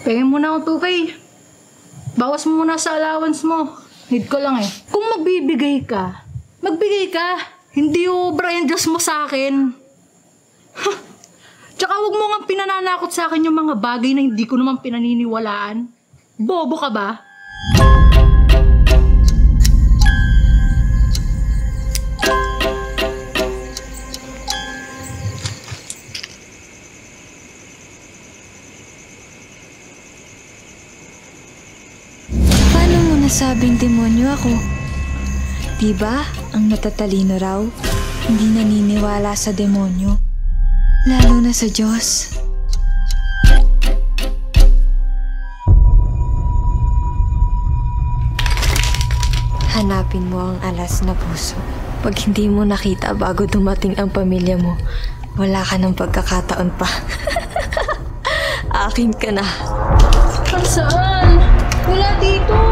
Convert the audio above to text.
Pengin mo na ako 2K. Bawas mo muna sa allowance mo. Need ko lang eh. Kung magbibigay ka, magbigay ka. Hindi obra yung Diyos mo sa akin. Tsaka huwag mo nga pinananakot sa akin yung mga bagay na hindi ko naman pinaniniwalaan. Bobo ka ba? Paano mo nasabing demonyo ako? Diba, ang matatalino raw, hindi naniniwala sa demonyo. Lalo na sa Diyos. Hanapin mo ang alas na puso. Pag hindi mo nakita bago dumating ang pamilya mo, wala ka ng pagkakataon pa. Akin ka na. Saan? Wala dito.